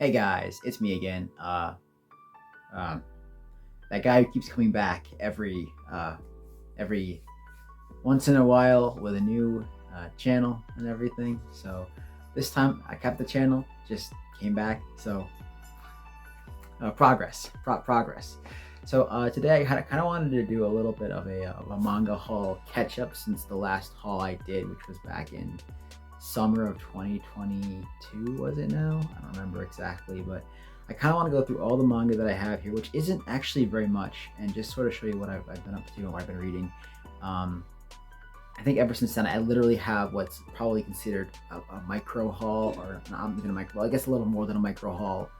Hey guys, it's me again. Um, that guy who keeps coming back every once in a while with a new channel and everything. So this time I kept the channel, just came back. So progress. So today I kind of wanted to do a little bit of a manga haul catch up since the last haul I did, which was back in summer of 2022. Was it now? I don't remember exactly, but I kind of want to go through all the manga that I have here, which isn't actually very much, and just sort of show you what I've been up to and what I've been reading. Um, I think ever since then, I literally have what's probably considered a micro haul, or not even a micro, I guess a little more than a micro haul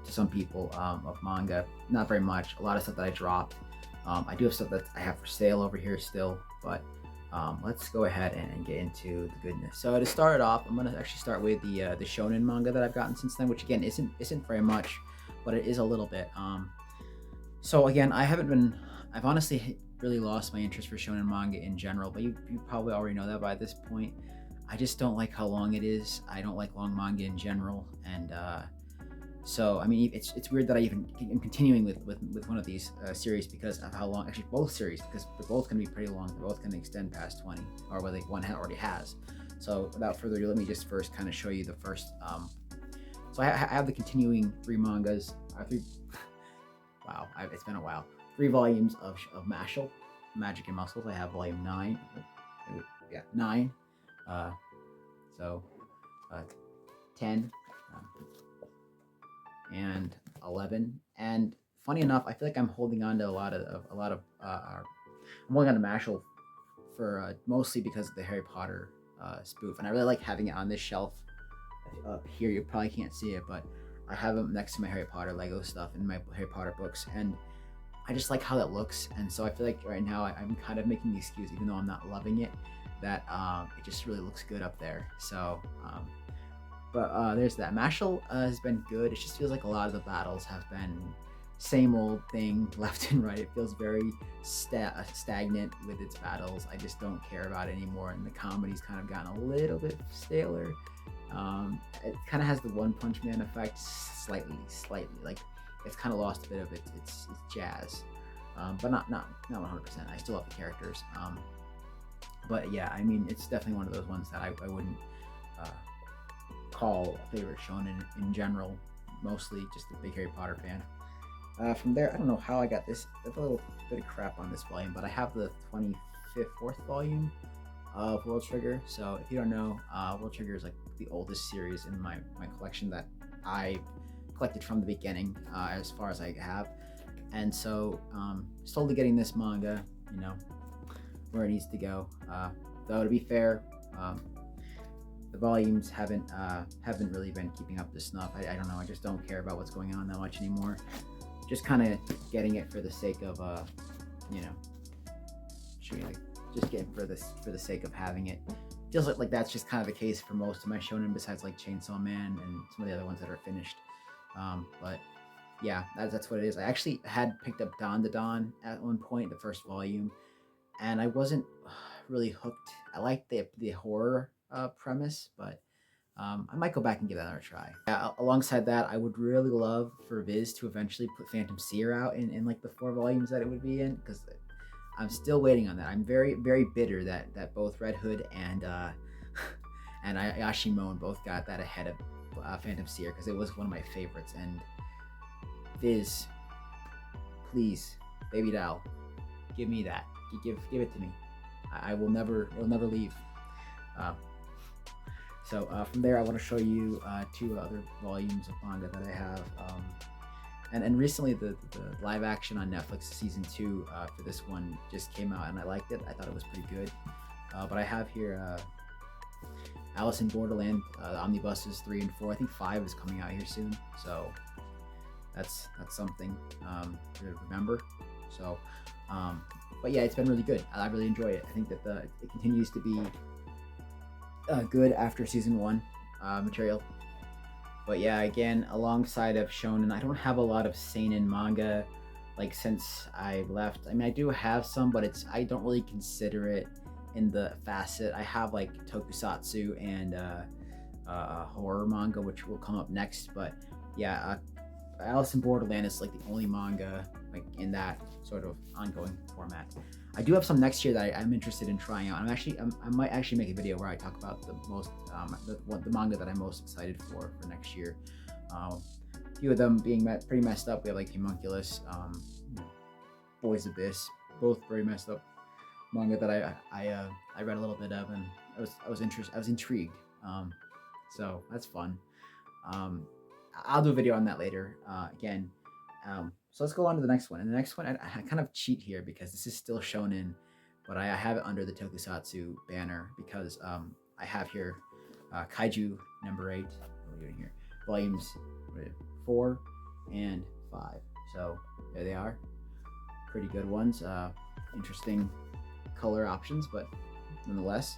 to some people of manga. Not very much. A lot of stuff that I dropped. I do have stuff that I have for sale over here still, but let's go ahead and get into the goodness. So to start it off, I'm gonna actually start with the shonen manga that I've gotten since then, which again isn't very much, but it is a little bit. So again, I've honestly really lost my interest for shonen manga in general, but you probably already know that by this point. I just don't like how long it is. I don't like long manga in general, and so I mean, it's weird that I even am continuing with one of these series because of how long. Actually, both series, because they're both going to be pretty long. They're both going to extend past 20, or whether one already has. So without further ado, let me just first kind of show you the first. So I have the continuing three mangas. Three. Wow, it's been a while. 3 volumes of Mashal, Magic and Muscles. I have volume 9. Yeah, 9. Uh, so 10. And 11. And funny enough, I feel like I'm holding on to I'm holding on to Mashal for mostly because of the Harry Potter spoof, and I really like having it on this shelf up here. You probably can't see it, but I have them next to my Harry Potter Lego stuff and my Harry Potter books, and I just like how that looks. And so I feel like right now I'm kind of making the excuse, even though I'm not loving it, that it just really looks good up there. So but there's that. Mashal has been good. It just feels like a lot of the battles have been same old thing left and right. It feels very stagnant with its battles. I just don't care about it anymore, and the comedy's kind of gotten a little bit staler. It kind of has the One Punch Man effect, slightly. Like it's kind of lost a bit of its jazz, but not 100%. I still love the characters. But yeah, I mean, it's definitely one of those ones that I wouldn't uh, call a favorite shonen in general. Mostly just a big Harry Potter fan. From there, I don't know how I got this. There's a little bit of crap on this volume, but I have the 25th, fourth volume of World Trigger. So if you don't know, World Trigger is like the oldest series in my collection that I collected from the beginning, as far as I have. And so, slowly getting this manga, where it needs to go. Though to be fair, the volumes haven't really been keeping up to snuff. I don't know. I just don't care about what's going on that much anymore. Just kind of getting it for the sake of you know, just getting for the sake of having it. Feels like that's just kind of the case for most of my shonen, besides like Chainsaw Man and some of the other ones that are finished. But yeah, that's what it is. I actually had picked up Dawn to Dawn at one point, the first volume, and I wasn't really hooked. I liked the horror premise, but I might go back and give that another try. Yeah, alongside that, I would really love for Viz to eventually put Phantom Seer out in like the 4 volumes that it would be in, because I'm still waiting on that. I'm very, very bitter that both Red Hood and and Yashimon both got that ahead of Phantom Seer, because it was one of my favorites. And Viz, please, baby doll, give me that. Give it to me. It'll never leave. So from there, I want to show you 2 other volumes of manga that I have. And recently, the live action on Netflix season 2 for this one just came out, and I liked it. I thought it was pretty good. But I have here Alice in Borderland, the omnibuses 3 and 4. I think 5 is coming out here soon. So that's something to remember. So, but yeah, it's been really good. I really enjoy it. I think that it continues to be good after season 1 material. But yeah, again, alongside of shonen, I don't have a lot of seinen manga like since I left. I mean, I do have some, but I don't really consider it in the facet. I have like tokusatsu and horror manga, which will come up next, but yeah, Alice in Borderland is like the only manga like in that sort of ongoing format. I do have some next year that I'm interested in trying out. I might actually make a video where I talk about the most the manga that I'm most excited for next year. A few of them being pretty messed up. We have like Homunculus, Boys Abyss, both very messed up manga that I read a little bit of, and I was interested. I was intrigued. So that's fun. Um, I'll do a video on that later. Again, so let's go on to the next one. And the next one, I kind of cheat here because this is still shonen, but I have it under the Tokusatsu banner because I have here Kaiju number 8. What are we doing here? Volumes 4 and 5. So there they are. Pretty good ones. Interesting color options, but nonetheless,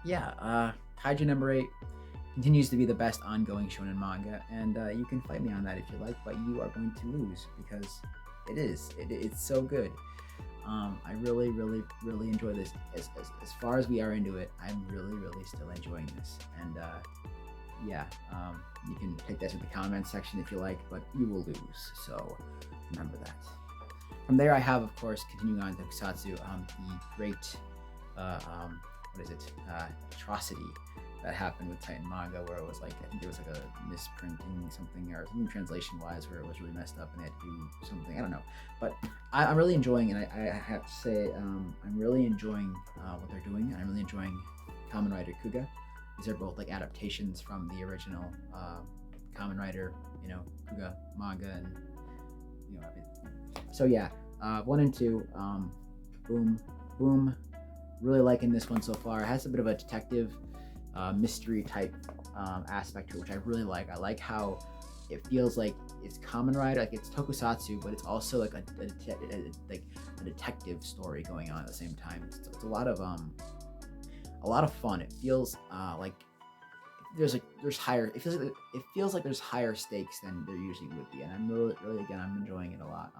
Kaiju number 8 continues to be the best ongoing shonen manga, and you can fight me on that if you like, but you are going to lose because it's so good. I really enjoy this. As far as we are into it, I'm really still enjoying this, and you can take that to the comment section if you like, but you will lose, so remember that. From there, I have, of course, continuing on Tokusatsu, the great atrocity that happened with Titan Manga, where it was like, I think there was like a misprinting something or something translation wise where it was really messed up and they had to do something, I don't know, but I'm really enjoying, and I have to say, I'm really enjoying what they're doing, and I'm really enjoying Kamen Rider Kuga. These are both like adaptations from the original Kamen Rider, Kuga manga, and everything. So yeah, 1 and 2, boom, really liking this one so far. It has a bit of a detective mystery type aspect to it, which I really like. I like how it feels like it's Kamen Rider, like it's Tokusatsu, but it's also like a detective story going on at the same time. It's a lot of fun. It feels like there's higher. It feels like there's higher stakes than there usually would be, and I'm really again, I'm enjoying it a lot.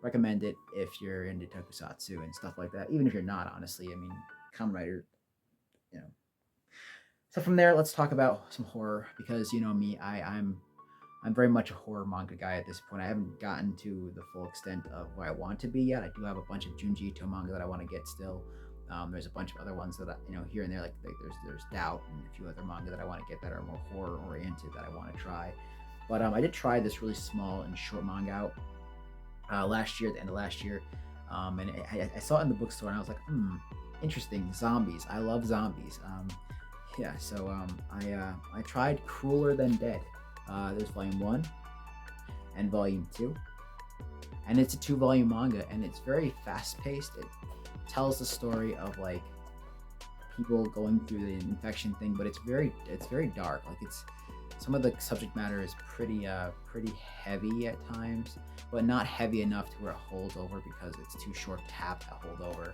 Recommend it if you're into Tokusatsu and stuff like that. Even if you're not, honestly, I mean, Kamen Rider, So from there, let's talk about some horror, because you know me, I'm very much a horror manga guy at this point. I haven't gotten to the full extent of where I want to be yet. I do have a bunch of Junji Ito manga that I want to get still. There's a bunch of other ones that here and there, like there's Doubt and a few other manga that I want to get that are more horror oriented that I want to try. But I did try this really small and short manga out last year, at the end of last year, and I saw it in the bookstore and I was like, interesting, zombies. I love zombies. So I tried Crueler Than Dead. There's volume 1 and volume 2, and it's a 2-volume manga, and it's very fast-paced. It tells the story of like people going through the infection thing, but it's very dark. Like some of the subject matter is pretty heavy at times, but not heavy enough to where it holds over, because it's too short to have a holdover.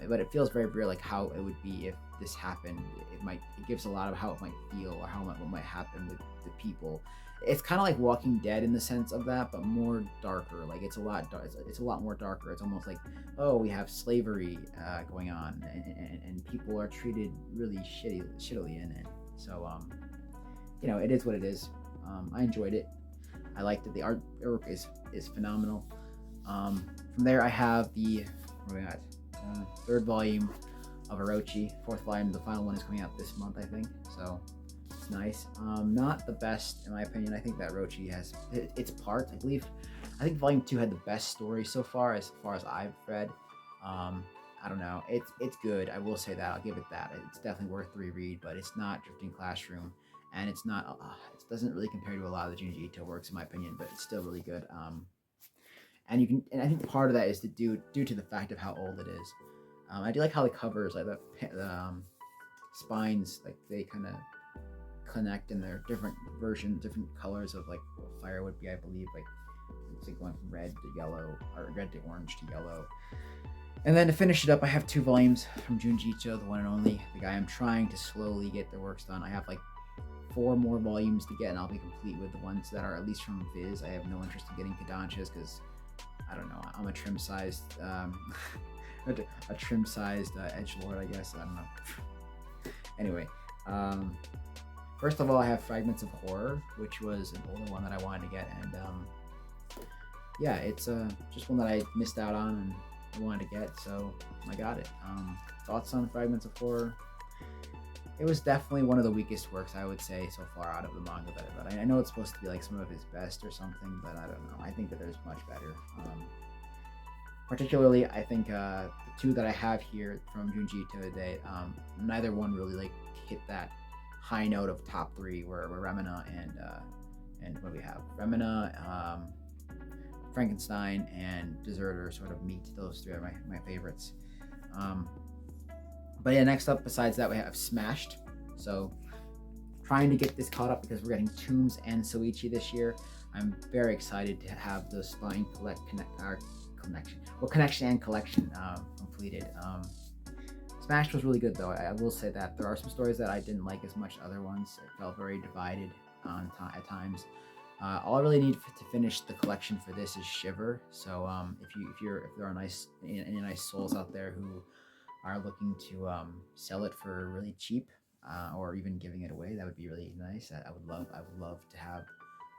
But it feels very real, like how it would be if this happened. It gives a lot of how it might feel, or what might happen with the people. It's kind of like Walking Dead in the sense of that, but more darker. Like it's a lot more darker. It's almost like, oh, we have slavery going on, and people are treated really shittily in it. So it is what it is. I enjoyed it. I liked it. The artwork is phenomenal. From there, I have the third volume of Orochi. 4th volume, the final one is coming out this month, I think. So it's nice. Not the best in my opinion. I think that Orochi has its parts. I think volume 2 had the best story so far as I've read. I don't know. It's good. I will say that. I'll give it that. It's definitely worth the reread, but it's not Drifting Classroom, and it's not. It doesn't really compare to a lot of the Junji Ito works, in my opinion, but it's still really good. And I think part of that is due to the fact of how old it is. I do like how the covers, like the spines, like they kind of connect, and they're different versions, different colors of like what fire would be. I believe like it's like going from red to yellow, or red to orange to yellow. And then to finish it up, I have 2 volumes from Junji Ito, the one and only, the guy I'm trying to slowly get their works done. I have like 4 more volumes to get, and I'll be complete with the ones that are at least from Viz. I have no interest in getting Kodansha's because I don't know. I'm a trim-sized, edgelord, I guess. I don't know. Anyway, First of all, I have Fragments of Horror, which was an older one that I wanted to get, and yeah, it's just one that I missed out on and I wanted to get, so I got it. Thoughts on Fragments of Horror? It was definitely one of the weakest works, I would say, so far out of the manga that I've read. I know it's supposed to be like some of his best or something, but I don't know. I think that there's much better. Particularly, I think the two that I have here from Junji to date, neither one really like hit that high note of top three, where Remina and what do we have? Remina, Frankenstein, and Deserter sort of meet. Those three are my favorites. But yeah, next up, besides that, we have Smashed. So trying to get this caught up because we're getting Tombs and Soichi this year. I'm very excited to have the Spine Connection and Collection completed. Smashed was really good though. I will say that there are some stories that I didn't like as much as other ones. It felt very divided at times. All I really need to finish the collection for this is Shiver. So if there are any nice souls out there who are looking to sell it for really cheap, or even giving it away, that would be really nice. I would love to have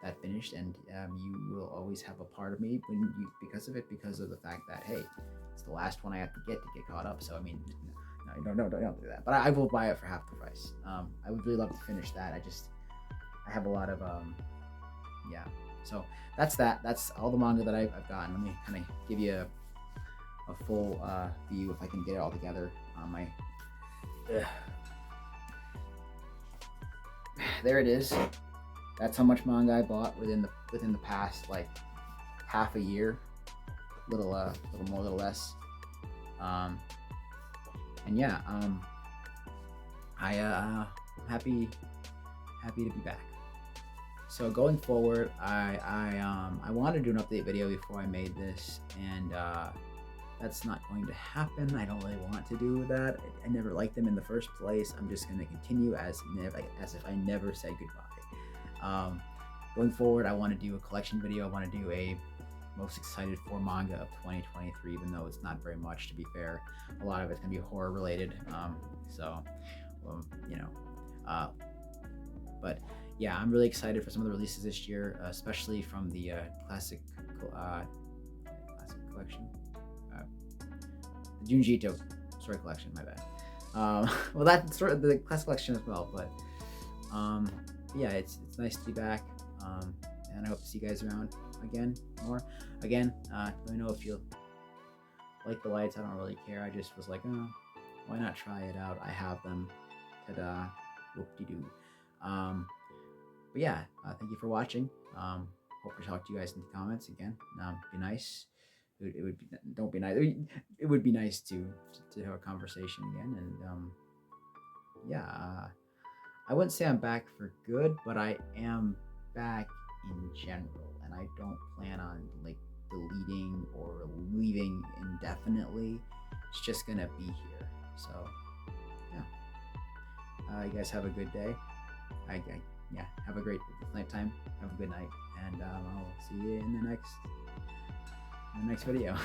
that finished, and you will always have a part of me because of the fact that, hey, it's the last one I have to get caught up. So I mean, no, don't do that. But I will buy it for half the price. I would really love to finish that. I have a lot of yeah. So that's that. That's all the manga that I've gotten. Let me kind of give you a full view if I can get it all together on my. There it is. That's how much manga I bought within the past like half a year, little more, little less. And yeah, I'm happy to be back. So going forward, I wanted to do an update video before I made this, and that's not going to happen. I don't really want to do that. I never liked them in the first place. I'm just going to continue as if I never said goodbye. Going forward, I want to do a collection video. I want to do a most excited for manga of 2023, even though it's not very much, to be fair. A lot of it's going to be horror related. But yeah, I'm really excited for some of the releases this year, especially from the classic collection. The Junji Ito story collection, my bad. Well, that's sort of the classic collection as well, but yeah, it's nice to be back, and I hope to see you guys around more. Let me know if you like the lights. I don't really care. I just was like, oh, why not try it out? I have them. Ta-da. Whoop-de-doo. But yeah, thank you for watching. Hope to talk to you guys in the comments again. Be nice. It would be, don't be nice. It would be nice to have a conversation again. And yeah, I wouldn't say I'm back for good, but I am back in general, and I don't plan on like deleting or leaving indefinitely. It's just gonna be here. So yeah, you guys have a good day. Yeah, have a great nighttime. Have a good night, and I'll see you in the next video.